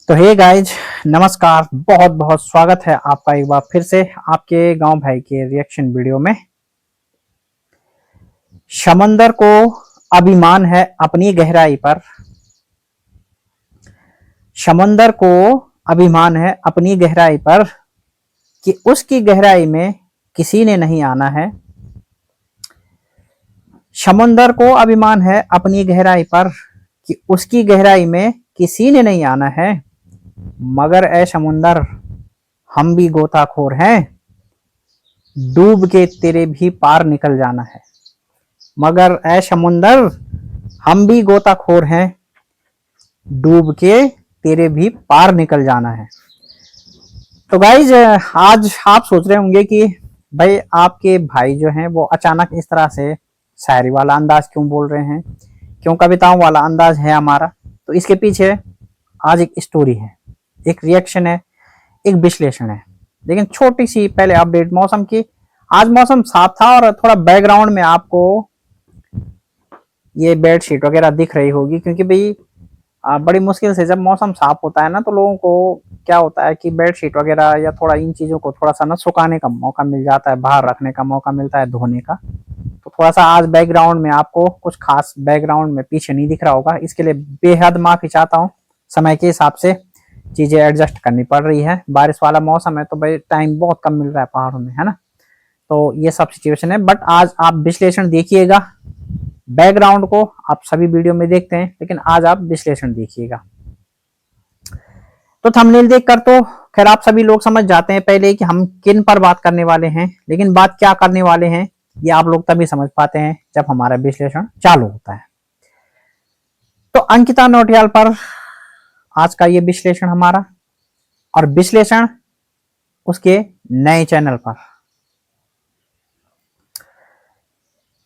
तो hey guys, नमस्कार। बहुत बहुत स्वागत है आपका एक बार फिर से आपके गांव भाई के रिएक्शन वीडियो में। समंदर को अभिमान है अपनी गहराई पर। समंदर को अभिमान है अपनी गहराई पर कि उसकी गहराई में किसी ने नहीं आना है। समंदर को अभिमान है अपनी गहराई पर कि उसकी गहराई में किसी ने नहीं आना है। मगर ए समुंदर, हम भी गोताखोर हैं, डूब के तेरे भी पार निकल जाना है। मगर ए समुंदर, हम भी गोताखोर हैं, डूब के तेरे भी पार निकल जाना है। तो गाइज, आज आप सोच रहे होंगे कि भाई आपके भाई जो हैं वो अचानक इस तरह से शायरी वाला अंदाज क्यों बोल रहे हैं, क्यों कविताओं वाला अंदाज है हमारा। तो इसके पीछे आज एक स्टोरी है, एक रिएक्शन है, एक विश्लेषण है। लेकिन छोटी सी पहले अपडेट मौसम की। आज मौसम साफ था और थोड़ा बैकग्राउंड में आपको ये बेडशीट वगैरह दिख रही होगी, क्योंकि भाई बड़ी मुश्किल से जब मौसम साफ होता है ना, तो लोगों को क्या होता है कि बेडशीट वगैरह या थोड़ा इन चीजों को थोड़ा सा ना सुखाने का मौका मिल जाता है, बाहर रखने का मौका मिलता है, धोने का। तो थोड़ा सा आज बैकग्राउंड में आपको कुछ खास बैकग्राउंड में पीछे नहीं दिख रहा होगा, इसके लिए बेहद माफी चाहता हूँ। समय के हिसाब से चीजें एडजस्ट करनी पड़ रही है। बारिश वाला मौसम है तो भाई टाइम बहुत कम मिल रहा है पहाड़ों में, है ना। तो ये सब सिचुएशन है। बट आज आप विश्लेषण देखिएगा। बैकग्राउंड को आप सभी वीडियो में देखते हैं, लेकिन आज आप विश्लेषण देखिएगा। तो थंबनेल देखकर तो खैर आप सभी लोग समझ जाते हैं पहले कि हम किन पर बात करने वाले हैं, लेकिन बात क्या करने वाले हैं ये आप लोग तभी समझ पाते हैं जब हमारा विश्लेषण चालू होता है। तो अंकिता नौटियाल पर आज का ये विश्लेषण हमारा, और विश्लेषण उसके नए चैनल पर।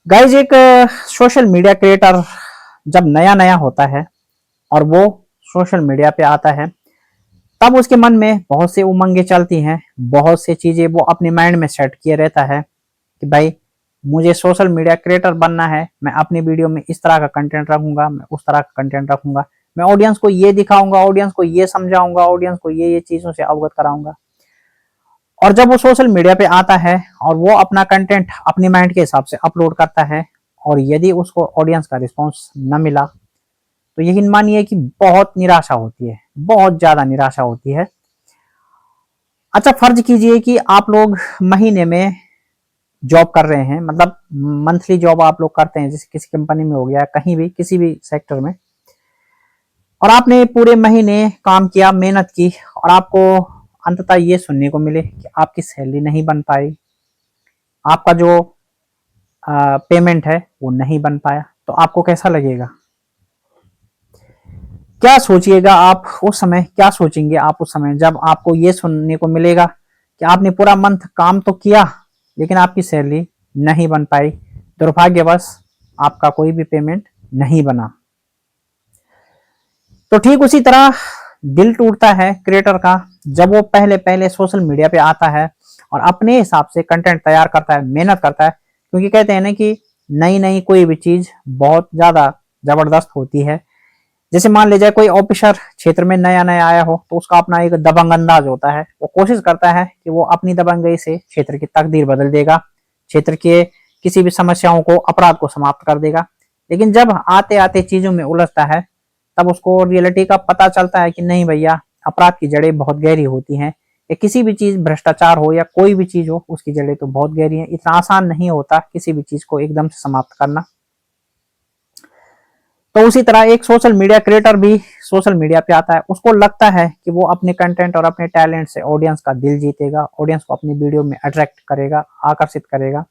गाइज, एक सोशल मीडिया क्रिएटर जब नया नया होता है और वो सोशल मीडिया पे आता है, तब उसके मन में बहुत से उमंगे चलती हैं, बहुत से चीजें वो अपने माइंड में सेट किए रहता है कि भाई मुझे सोशल मीडिया क्रिएटर बनना है, मैं अपनी वीडियो में इस तरह का कंटेंट रखूंगा, मैं उस तरह का कंटेंट रखूंगा, मैं ऑडियंस को ये दिखाऊंगा, ऑडियंस को ये समझाऊंगा, ऑडियंस को ये चीजों से अवगत कराऊंगा। और जब वो सोशल मीडिया पे आता है और वो अपना कंटेंट अपने माइंड के हिसाब से अपलोड करता है, और यदि उसको ऑडियंस का रिस्पॉन्स न मिला तो यकीन मानिए कि बहुत निराशा होती है, बहुत ज्यादा निराशा होती है। अच्छा, फर्ज कीजिए कि आप लोग महीने में जॉब कर रहे हैं, मतलब मंथली जॉब आप लोग करते हैं, जैसे किसी कंपनी में हो गया, कहीं भी किसी भी सेक्टर में, और आपने पूरे महीने काम किया, मेहनत की, और आपको अंततः ये सुनने को मिले कि आपकी सैलरी नहीं बन पाई, आपका जो पेमेंट है वो नहीं बन पाया, तो आपको कैसा लगेगा? क्या सोचिएगा आप उस समय, क्या सोचेंगे आप उस समय जब आपको ये सुनने को मिलेगा कि आपने पूरा मंथ काम तो किया लेकिन आपकी सैलरी नहीं बन पाई, दुर्भाग्यवश आपका कोई भी पेमेंट नहीं बना। तो ठीक उसी तरह दिल टूटता है क्रिएटर का जब वो पहले पहले सोशल मीडिया पे आता है और अपने हिसाब से कंटेंट तैयार करता है, मेहनत करता है, क्योंकि कहते हैं ना कि नई नई कोई भी चीज बहुत ज्यादा जबरदस्त होती है। जैसे मान लीजिए कोई ऑफिसर क्षेत्र में नया नया आया हो, तो उसका अपना एक दबंग अंदाज होता है, वो कोशिश करता है कि वो अपनी दबंगई से क्षेत्र की तकदीर बदल देगा, क्षेत्र के किसी भी समस्याओं को, अपराध को समाप्त कर देगा। लेकिन जब आते आते चीजों में उलझता है, तब उसको रियलिटी का पता चलता है कि नहीं भैया, अपराध की जड़ें बहुत गहरी होती हैं, या किसी भी चीज, भ्रष्टाचार हो या कोई भी चीज हो, उसकी जड़ें तो बहुत गहरी हैं। इतना आसान नहीं होता किसी भी चीज को एकदम से समाप्त करना। तो उसी तरह एक सोशल मीडिया क्रिएटर भी सोशल मीडिया पे आता है, उसको लगता है कि वो अपने कंटेंट और अपने टैलेंट से ऑडियंस का दिल जीतेगा, ऑडियंस को अपनी वीडियो में अट्रैक्ट करेगा, आकर्षित करेगा।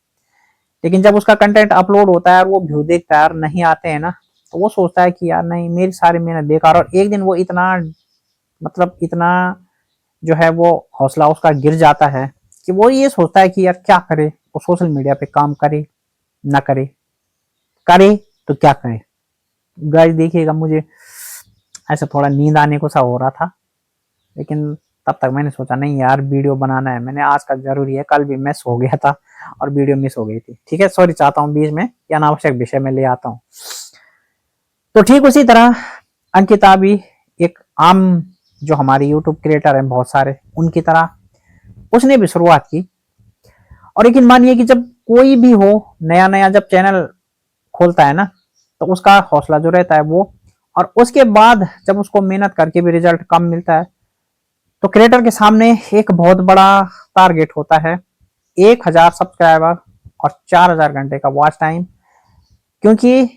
लेकिन जब उसका कंटेंट अपलोड होता है और वो व्यू देखता है और नहीं आते हैं ना, तो वो सोचता है कि यार नहीं, मेरी सारी मेहनत बेकार। और एक दिन वो इतना, मतलब इतना जो है वो हौसला उसका गिर जाता है कि वो ये सोचता है कि यार क्या करे, वो सोशल मीडिया पे काम करे ना करे, करे तो क्या करे। गाइस देखिएगा, मुझे ऐसा थोड़ा नींद आने को सा हो रहा था, लेकिन तब तक मैंने सोचा नहीं यार, वीडियो बनाना है, मैंने आज का जरूरी है। कल भी मैं सो गया था और वीडियो मिस हो गई थी। ठीक है, सॉरी चाहता हूँ, बीच में या अनावश्यक विषय में ले आता हूँ। तो ठीक उसी तरह अंकिता भी एक आम जो हमारे यूट्यूब क्रिएटर हैं बहुत सारे, उनकी तरह उसने भी शुरुआत की। और यकीन मानिए कि जब कोई भी हो नया नया जब चैनल खोलता है ना, तो उसका हौसला जो रहता है वो, और उसके बाद जब उसको मेहनत करके भी रिजल्ट कम मिलता है, तो क्रिएटर के सामने एक बहुत बड़ा टारगेट होता है, 1000 सब्सक्राइबर और 4000 घंटे का वॉच टाइम। क्योंकि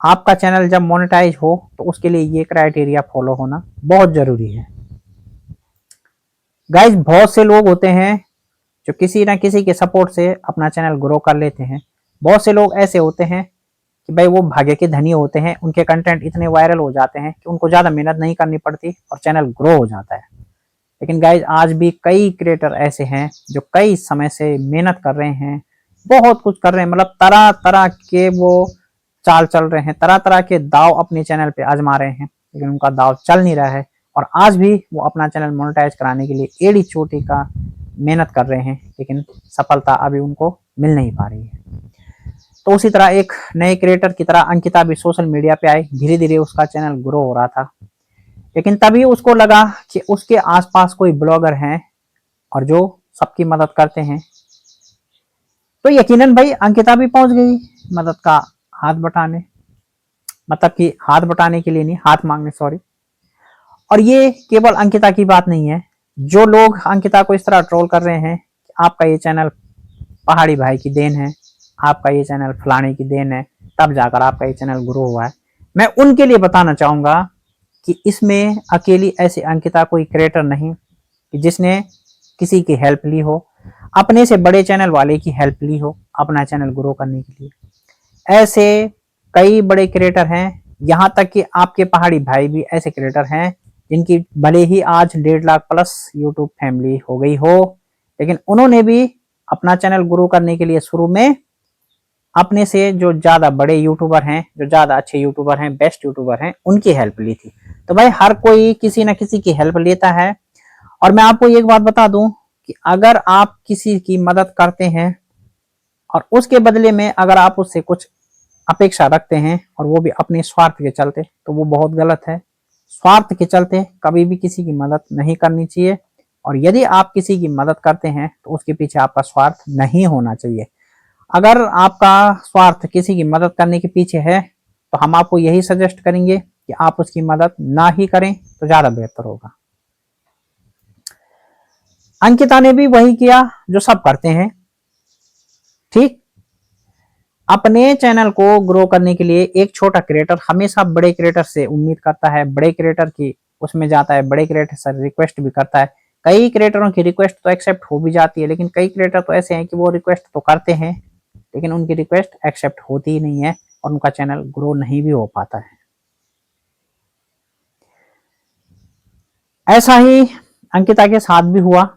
आपका चैनल जब मोनेटाइज हो तो उसके लिए ये क्राइटेरिया फॉलो होना बहुत जरूरी है। गाइज बहुत से लोग होते हैं जो किसी ना किसी के सपोर्ट से अपना चैनल ग्रो कर लेते हैं। बहुत से लोग ऐसे होते हैं कि भाई वो भाग्य के धनी होते हैं, उनके कंटेंट इतने वायरल हो जाते हैं कि उनको ज्यादा मेहनत नहीं करनी पड़ती और चैनल ग्रो हो जाता है। लेकिन गाइज आज भी कई क्रिएटर ऐसे हैं जो कई समय से मेहनत कर रहे हैं, बहुत कुछ कर रहे हैं, मतलब तरह तरह के वो चाल चल रहे हैं, तरह तरह के दाव अपने चैनल पे आजमा रहे हैं, लेकिन उनका दाव चल नहीं रहा है। और आज भी वो अपना चैनल मोनेटाइज कराने के लिए एड़ी चोटी का मेहनत कर रहे हैं, लेकिन सफलता अभी उनको मिल नहीं पा रही है। तो उसी तरह एक नए क्रिएटर की तरह अंकिता भी सोशल मीडिया पे आई, धीरे धीरे उसका चैनल ग्रो हो रहा था। लेकिन तभी उसको लगा कि उसके आसपास कोई ब्लॉगर हैं और जो सबकी मदद करते हैं, तो यकीनन भाई अंकिता भी पहुंच गई मदद का हाथ बटाने, मतलब कि हाथ बटाने के लिए नहीं, हाथ मांगने, सॉरी। और ये केवल अंकिता की बात नहीं है, जो लोग अंकिता को इस तरह ट्रोल कर रहे हैं कि आपका ये चैनल पहाड़ी भाई की देन है, आपका ये चैनल फलाने की देन है, तब जाकर आपका ये चैनल ग्रो हुआ है, मैं उनके लिए बताना चाहूंगा कि इसमें अकेली ऐसी अंकिता कोई क्रिएटर नहीं कि जिसने किसी की हेल्प ली हो, अपने से बड़े चैनल वाले की हेल्प ली हो अपना चैनल ग्रो करने के लिए। ऐसे कई बड़े क्रिएटर हैं, यहाँ तक कि आपके पहाड़ी भाई भी ऐसे क्रिएटर हैं जिनकी भले ही आज 1.5 लाख प्लस यूट्यूब फैमिली हो गई हो, लेकिन उन्होंने भी अपना चैनल ग्रो करने के लिए शुरू में अपने से जो ज्यादा बड़े यूट्यूबर हैं, जो ज्यादा अच्छे यूट्यूबर हैं, बेस्ट यूट्यूबर हैं, उनकी हेल्प ली थी। तो भाई हर कोई किसी ना किसी की हेल्प लेता है। और मैं आपको एक बात बता दूं कि अगर आप किसी की मदद करते हैं और उसके बदले में अगर आप उससे कुछ अपेक्षा रखते हैं और वो भी अपने स्वार्थ के चलते, तो वो बहुत गलत है। स्वार्थ के चलते कभी भी किसी की मदद नहीं करनी चाहिए। और यदि आप किसी की मदद करते हैं तो उसके पीछे आपका स्वार्थ नहीं होना चाहिए। अगर आपका स्वार्थ किसी की मदद करने के पीछे है तो हम आपको यही सजेस्ट करेंगे कि आप उसकी मदद ना ही करें तो ज्यादा बेहतर होगा। अंकिता ने भी वही किया जो सब करते हैं, ठीक। अपने चैनल को ग्रो करने के लिए एक छोटा क्रिएटर हमेशा बड़े क्रिएटर से उम्मीद करता है, बड़े क्रिएटर की उसमें जाता है, बड़े क्रिएटर से रिक्वेस्ट भी करता है। कई क्रिएटरों की रिक्वेस्ट तो एक्सेप्ट हो भी जाती है, लेकिन कई क्रिएटर तो ऐसे हैं कि वो रिक्वेस्ट तो करते हैं लेकिन उनकी रिक्वेस्ट एक्सेप्ट होती ही नहीं है और उनका चैनल ग्रो नहीं भी हो पाता है। ऐसा ही अंकिता के साथ भी हुआ।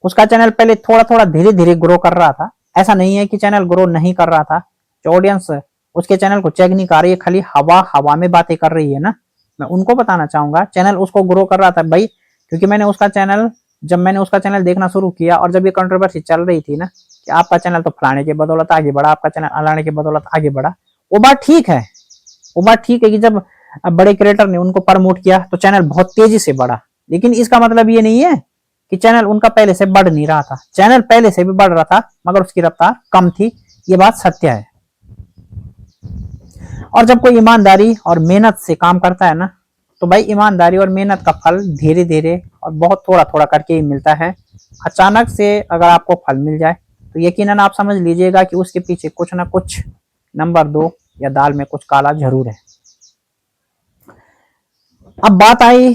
उसका चैनल पहले थोड़ा थोड़ा धीरे धीरे ग्रो कर रहा था, ऐसा नहीं है कि चैनल ग्रो नहीं कर रहा था। जो ऑडियंस उसके चैनल को चेक नहीं कर रही है, खाली हवा हवा में बातें कर रही है ना, मैं उनको बताना चाहूंगा चैनल उसको ग्रो कर रहा था भाई। क्योंकि मैंने उसका चैनल देखना शुरू किया और जब ये कंट्रोवर्सी चल रही थी ना कि आपका चैनल तो फलाने के बदौलत आगे बढ़ा, आपका चैनल अलाने के बदौलत आगे बढ़ा, वो बात ठीक है। वो बात ठीक है कि जब बड़े क्रिएटर ने उनको प्रमोट किया तो चैनल बहुत तेजी से बढ़ा, लेकिन इसका मतलब ये नहीं है कि चैनल उनका पहले से बढ़ नहीं रहा था। चैनल पहले से भी बढ़ रहा था मगर उसकी रफ्तार कम थी, ये बात सत्य है। और जब कोई ईमानदारी और मेहनत से काम करता है ना, तो भाई ईमानदारी और मेहनत का फल धीरे धीरे और बहुत थोड़ा थोड़ा करके ही मिलता है। अचानक से अगर आपको फल मिल जाए तो यकीनन आप समझ लीजिएगा कि उसके पीछे कुछ ना कुछ नंबर 2 या दाल में कुछ काला जरूर है। अब बात आई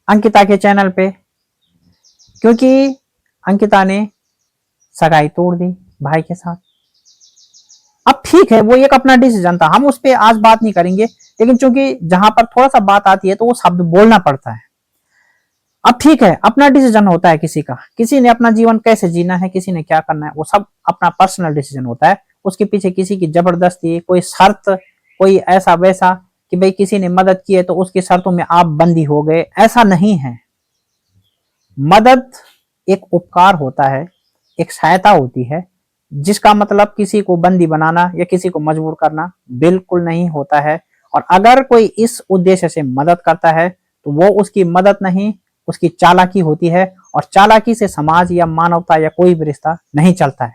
अंकिता के चैनल पे, क्योंकि अंकिता ने सगाई तोड़ दी भाई के साथ। अब ठीक है, वो एक अपना डिसीजन था, हम उस पर आज बात नहीं करेंगे, लेकिन चूंकि जहां पर थोड़ा सा बात आती है तो वो शब्द बोलना पड़ता है। अब ठीक है, अपना डिसीजन होता है किसी का, किसी ने अपना जीवन कैसे जीना है, किसी ने क्या करना है, वो सब अपना पर्सनल डिसीजन होता है। उसके पीछे किसी की जबरदस्ती, कोई शर्त, कोई ऐसा वैसा कि भाई किसी ने मदद की है तो उसकी शर्तों में आप बंदी हो गए, ऐसा नहीं है। मदद एक उपकार होता है, एक सहायता होती है, जिसका मतलब किसी को बंदी बनाना या किसी को मजबूर करना बिल्कुल नहीं होता है। और अगर कोई इस उद्देश्य से मदद करता है तो वो उसकी मदद नहीं, उसकी चालाकी होती है, और चालाकी से समाज या मानवता या कोई भी रिश्ता नहीं चलता है।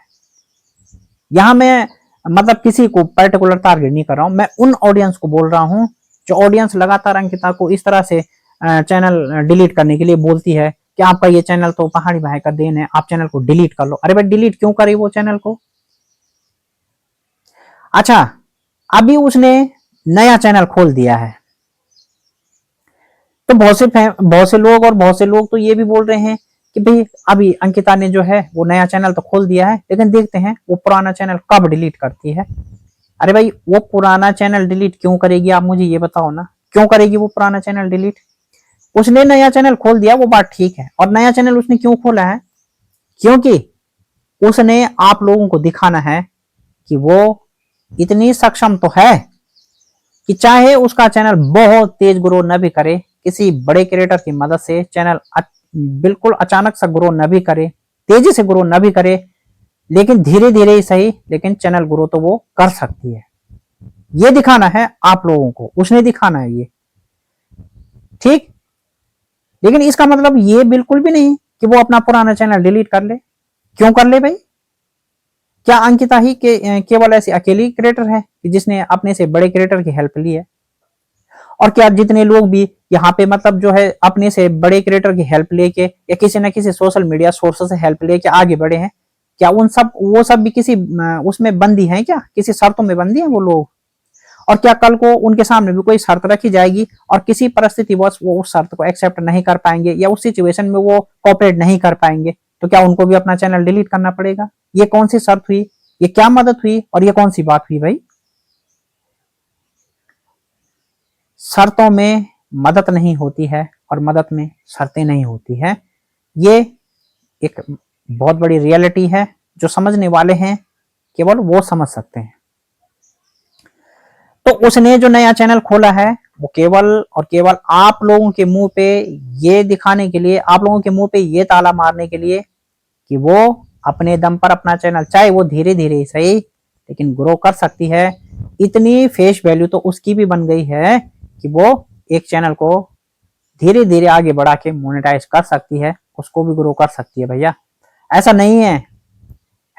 यहां मैं मतलब किसी को पर्टिकुलर टारगेट नहीं कर रहा हूं, मैं उन ऑडियंस को बोल रहा हूं जो ऑडियंस लगातार अंकिता को इस तरह से चैनल डिलीट करने के लिए बोलती है कि आपका ये चैनल तो पहाड़ी भाई का देन है, आप चैनल को डिलीट कर लो। अरे भाई डिलीट क्यों करे वो चैनल को? अच्छा, अभी उसने नया चैनल खोल दिया है, तो बहुत से लोग और बहुत से लोग तो ये भी बोल रहे हैं कि भाई अभी अंकिता ने जो है वो नया चैनल तो खोल दिया है, लेकिन देखते हैं वो पुराना चैनल कब डिलीट करती है। अरे भाई वो पुराना चैनल डिलीट क्यों करेगी, आप मुझे ये बताओ ना, क्यों करेगी वो पुराना चैनल डिलीट? उसने नया चैनल खोल दिया, वो बात ठीक है, और नया चैनल उसने क्यों खोला है? क्योंकि उसने आप लोगों को दिखाना है कि वो इतनी सक्षम तो है कि चाहे उसका चैनल बहुत तेज ग्रो न भी करे, किसी बड़े क्रिएटर की मदद से चैनल बिल्कुल अचानक सा ग्रो न भी करे, तेजी से ग्रो न भी करे, लेकिन धीरे धीरे ही सही, लेकिन चैनल ग्रो तो वो कर सकती है। ये दिखाना है आप लोगों को, उसने दिखाना है ये, ठीक। लेकिन इसका मतलब ये बिल्कुल भी नहीं कि वो अपना पुराना चैनल डिलीट कर ले। क्यों कर ले भाई? क्या अंकिता ही केवल ऐसी अकेली क्रिएटर है कि जिसने अपने से बड़े क्रिएटर की हेल्प ली है? और क्या जितने लोग भी यहाँ पे मतलब जो है अपने से बड़े क्रिएटर की हेल्प लेके या किसी न किसी सोशल मीडिया सोर्स से हेल्प लेके आगे बढ़े हैं, क्या उन सब वो सब भी किसी उसमें बंदी हैं क्या? किसी शर्तों में बंदी हैं वो लोग? और क्या कल को उनके सामने भी कोई शर्त रखी जाएगी और किसी परिस्थिति बस वो उस शर्त को एक्सेप्ट नहीं कर पाएंगे या उस सिचुएशन में वो कोऑपरेट नहीं कर पाएंगे, तो क्या उनको भी अपना चैनल डिलीट करना पड़ेगा? ये कौन सी शर्त हुई, ये क्या मदद हुई, और ये कौन सी बात हुई भाई? शर्तों में मदद नहीं होती है और मदद में शर्तें नहीं होती है। ये एक बहुत बड़ी रियलिटी है, जो समझने वाले हैं केवल वो समझ सकते हैं। तो उसने जो नया चैनल खोला है वो केवल और केवल आप लोगों के मुंह पे ये दिखाने के लिए, आप लोगों के मुंह पे ये ताला मारने के लिए कि वो अपने दम पर अपना चैनल, चाहे वो धीरे धीरे सही, लेकिन ग्रो कर सकती है। इतनी फेस वैल्यू तो उसकी भी बन गई है कि वो एक चैनल को धीरे धीरे आगे बढ़ा के मोनेटाइज कर सकती है, उसको भी ग्रो कर सकती है भैया। ऐसा नहीं है,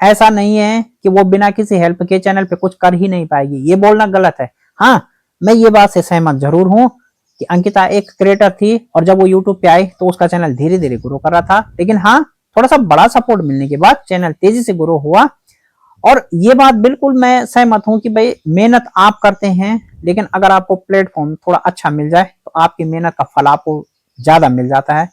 ऐसा नहीं है कि वो बिना किसी हेल्प के चैनल पे कुछ कर ही नहीं पाएगी, ये बोलना गलत है। हाँ, मैं ये बात से सहमत जरूर हूं कि अंकिता एक क्रिएटर थी और जब वो यूट्यूब पे आई तो उसका चैनल धीरे धीरे ग्रो कर रहा था, लेकिन हाँ थोड़ा सा बड़ा सपोर्ट मिलने के बाद चैनल तेजी से ग्रो हुआ। और ये बात बिल्कुल मैं सहमत हूं कि भाई मेहनत आप करते हैं, लेकिन अगर आपको प्लेटफॉर्म थोड़ा अच्छा मिल जाए तो आपकी मेहनत का फल आपको ज्यादा मिल जाता है।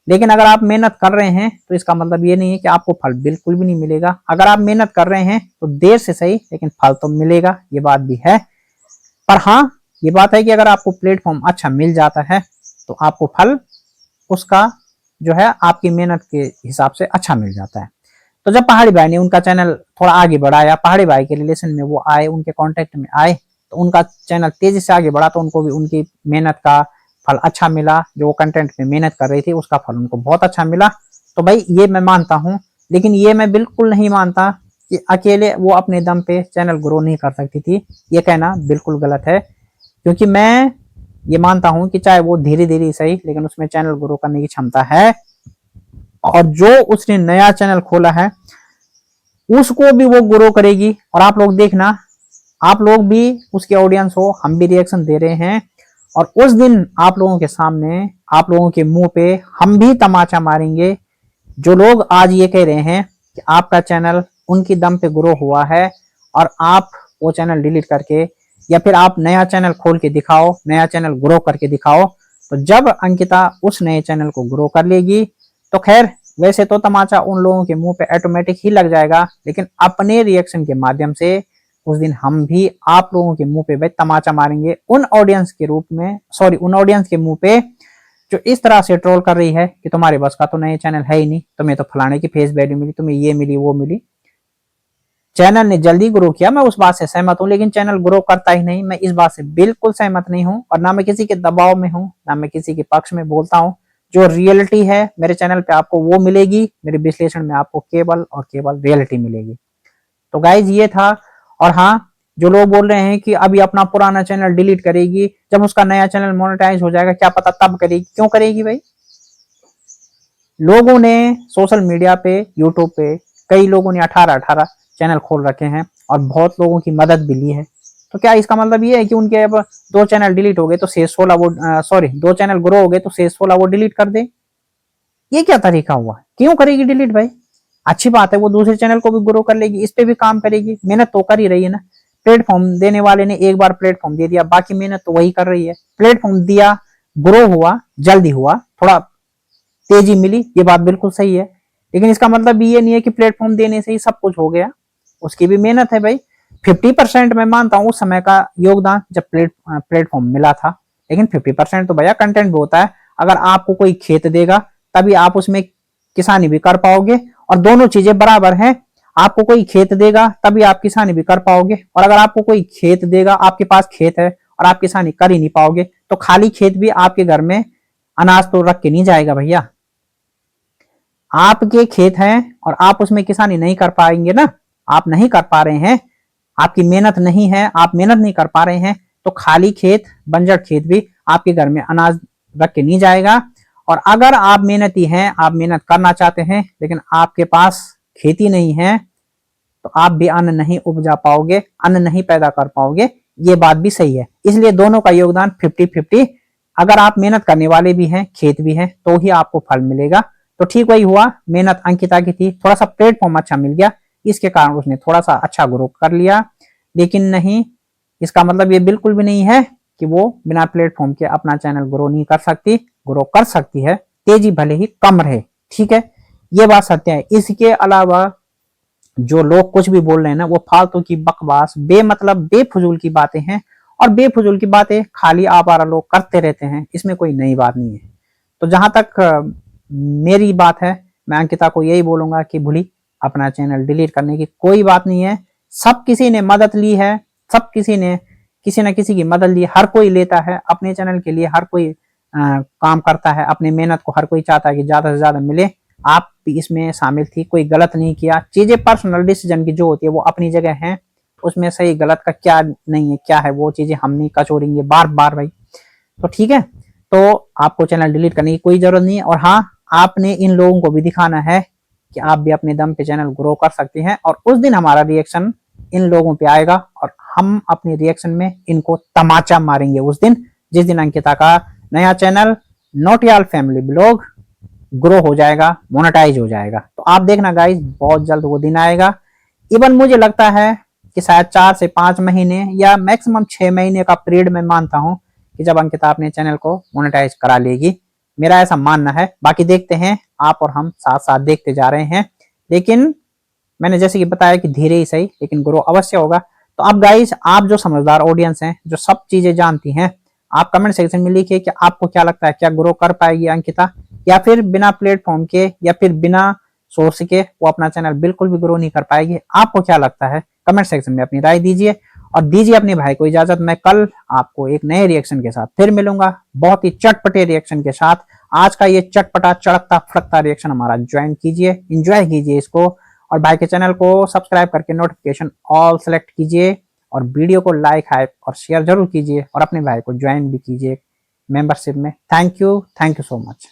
लेकिन अगर आप मेहनत कर रहे हैं तो इसका मतलब ये नहीं है कि आपको फल बिल्कुल भी नहीं मिलेगा। अगर आप मेहनत कर रहे हैं तो देर से सही, लेकिन फल तो मिलेगा, ये बात भी है। पर हाँ, ये बात है कि अगर आपको प्लेटफॉर्म अच्छा मिल जाता है तो आपको फल उसका जो है आपकी मेहनत के हिसाब से अच्छा मिल जाता है। तो जब पहाड़ी भाई ने उनका चैनल थोड़ा आगे बढ़ाया, पहाड़ी भाई के रिलेशन में वो आए, उनके कांटेक्ट में आए, तो उनका चैनल तेजी से आगे बढ़ा, तो उनको भी उनकी मेहनत का फल अच्छा मिला। जो वो कंटेंट में मेहनत कर रही थी उसका फल उनको बहुत अच्छा मिला। तो भाई ये मैं मानता हूँ, लेकिन ये मैं बिल्कुल नहीं मानता कि अकेले वो अपने दम पे चैनल ग्रो नहीं कर सकती थी। ये कहना बिल्कुल गलत है, क्योंकि मैं ये मानता हूँ कि चाहे वो धीरे धीरे सही, लेकिन उसमें चैनल ग्रो करने की क्षमता है। और जो उसने नया चैनल खोला है उसको भी वो ग्रो करेगी। और आप लोग देखना, आप लोग भी उसके ऑडियंस हो, हम भी रिएक्शन दे रहे हैं, और उस दिन आप लोगों के सामने, आप लोगों के मुंह पे हम भी तमाचा मारेंगे। जो लोग आज ये कह रहे हैं कि आपका चैनल उनकी दम पे ग्रो हुआ है और आप वो चैनल डिलीट करके या फिर आप नया चैनल खोल के दिखाओ, नया चैनल ग्रो करके दिखाओ, तो जब अंकिता उस नए चैनल को ग्रो कर लेगी तो खैर वैसे तो तमाचा उन लोगों के मुंह पे ऑटोमेटिक ही लग जाएगा, लेकिन अपने रिएक्शन के माध्यम से उस दिन हम भी आप लोगों के मुंह पे भाई तमाचा मारेंगे, उन ऑडियंस के रूप में, सॉरी उन ऑडियंस के मुंह पे जो इस तरह से ट्रोल कर रही है कि तुम्हारे बस का तो नए चैनल है ही नहीं, तुम्हें तो फलाने की फेस वैल्यू मिली, तुम्हें ये मिली वो मिली। चैनल ने जल्दी ग्रो किया, मैं उस बात से सहमत हूं, लेकिन चैनल ग्रो करता ही नहीं, मैं इस बात से बिल्कुल सहमत नहीं हूं। और ना मैं किसी के दबाव में हूं, ना मैं किसी के पक्ष में बोलता हूं। जो रियलिटी है मेरे चैनल पे आपको वो मिलेगी, मेरे विश्लेषण में आपको केवल और केवल रियलिटी मिलेगी। तो गाइज ये था। और हाँ, जो लोग बोल रहे हैं कि अभी अपना पुराना चैनल डिलीट करेगी, जब उसका नया चैनल मोनेटाइज हो जाएगा क्या पता तब करेगी। क्यों करेगी भाई? लोगों ने सोशल मीडिया पे, यूट्यूब पे कई लोगों ने 18-18 चैनल खोल रखे हैं और बहुत लोगों की मदद भी ली है। तो क्या इसका मतलब ये है कि उनके अब 2 चैनल डिलीट हो गए तो शेष 16 वो सॉरी 2 चैनल ग्रो हो गए तो शेष 16 वो डिलीट कर दे? ये क्या तरीका हुआ? क्यों करेगी डिलीट भाई? अच्छी बात है, वो दूसरे चैनल को भी ग्रो कर लेगी, इस पे भी काम करेगी, मेहनत तो कर ही रही है ना। प्लेटफॉर्म देने वाले ने एक बार प्लेटफॉर्म दे दिया, बाकी मेहनत तो वही कर रही है। प्लेटफॉर्म दिया, ग्रो हुआ, जल्दी हुआ, थोड़ा तेजी मिली, ये बात बिल्कुल सही है, लेकिन इसका मतलब ये नहीं है कि प्लेटफॉर्म देने से ही सब कुछ हो गया। उसकी भी मेहनत है भाई। 50% मैं मानता हूँ उस समय का योगदान जब प्लेटफॉर्म मिला था, लेकिन 50% तो भैया कंटेंट भी होता है। अगर आपको कोई खेत देगा तभी आप उसमें किसानी भी कर पाओगे, और दोनों चीजें बराबर हैं। आपको कोई खेत देगा तभी आप किसानी भी कर पाओगे, और अगर आपको कोई खेत देगा, आपके पास खेत है और आप किसानी कर ही नहीं पाओगे, तो खाली खेत भी आपके घर में अनाज तो रख के नहीं जाएगा भैया। आपके खेत हैं और आप उसमें किसानी नहीं कर पाएंगे ना, आप नहीं कर पा रहे हैं, आपकी मेहनत नहीं है, आप मेहनत नहीं कर पा रहे हैं, तो खाली खेत, बंजर खेत भी आपके घर में अनाज रख के नहीं जाएगा। और अगर आप मेहनती हैं, आप मेहनत करना चाहते हैं, लेकिन आपके पास खेती नहीं है, तो आप भी अन्न नहीं उपजा पाओगे, अन्न नहीं पैदा कर पाओगे। ये बात भी सही है। इसलिए दोनों का योगदान 50-50। अगर आप मेहनत करने वाले भी हैं, खेत भी हैं, तो ही आपको फल मिलेगा। तो ठीक वही हुआ, मेहनत अंकिता की थी, थोड़ा सा प्लेटफॉर्म अच्छा मिल गया, इसके कारण उसने थोड़ा सा अच्छा ग्रो कर लिया। लेकिन नहीं, इसका मतलब ये बिल्कुल भी नहीं है कि वो बिना प्लेटफॉर्म के अपना चैनल ग्रो नहीं कर सकती। ग्रो कर सकती है, तेजी भले ही कम रहे, ठीक है, ये बात सत्य है। इसके अलावा जो लोग कुछ भी बोल रहे हैं ना, वो फालतू की बकवास, बेमतलब बेफजूल की बातें हैं, और बेफजूल की बातें खाली आवारा लोग करते रहते हैं, इसमें कोई नई बात नहीं है। तो जहां तक मेरी बात है, मैं अंकिता को यही बोलूंगा कि भूली, अपना चैनल डिलीट करने की कोई बात नहीं है। सब किसी ने मदद ली है, सब किसी ने किसी न किसी की मदद ली, हर कोई लेता है अपने चैनल के लिए, हर कोई काम करता है, अपनी मेहनत को हर कोई चाहता है कि ज्यादा से ज्यादा मिले। आप भी इसमें शामिल थी, कोई गलत नहीं किया। चीजें पर्सनल डिसीजन की जो होती है वो अपनी जगह है, उसमें सही गलत का क्या नहीं है, क्या है वो चीजें हम नहीं कचोरेंगे बार बार भाई। तो ठीक है, तो आपको चैनल डिलीट करने की कोई जरूरत नहीं है। और हाँ, आपने इन लोगों को भी दिखाना है कि आप भी अपने दम पे चैनल ग्रो कर सकते हैं, और उस दिन हमारा रिएक्शन इन लोगों पे आएगा, और हम अपने रिएक्शन में इनको तमाचा मारेंगे उस दिन, जिस दिन अंकिता का नया channel Notiyal family blog grow हो जाएगा, मोनेटाइज हो जाएगा। तो आप देखना गाइस, बहुत जल्द वो दिन आएगा। इवन मुझे लगता है कि शायद 4 से 5 महीने या मैक्सिमम 6 महीने का पीरियड मैं मानता हूं कि जब अंकिता अपने चैनल को मोनेटाइज करा लेगी, मेरा ऐसा मानना है। बाकी देखते हैं, आप और हम साथ साथ देखते जा रहे हैं, लेकिन मैंने जैसे कि बताया कि धीरे ही सही, लेकिन ग्रो अवश्य होगा। तो अब गाइस, आप जो समझदार ऑडियंस हैं, जो सब चीजें जानती हैं, आप कमेंट सेक्शन में लिखिए कि आपको क्या लगता है, क्या ग्रो कर पाएगी अंकिता, या फिर बिना प्लेटफॉर्म के या फिर बिना सोर्स के वो अपना चैनल बिल्कुल भी ग्रो नहीं कर पाएगी। आपको क्या लगता है, कमेंट सेक्शन में अपनी राय दीजिए, और दीजिए अपने भाई को इजाजत। मैं कल आपको एक नए रिएक्शन के साथ फिर मिलूंगा, बहुत ही चटपटे रिएक्शन के साथ। आज का ये चटपटा चड़कता फड़कता रिएक्शन हमारा ज्वाइन कीजिए, इंजॉय कीजिए इसको, और भाई के चैनल को सब्सक्राइब करके नोटिफिकेशन ऑल सेलेक्ट कीजिए, और वीडियो को लाइक, हाइप और शेयर जरूर कीजिए, और अपने भाई को ज्वाइन भी कीजिए मेंबरशिप में। Thank you so much.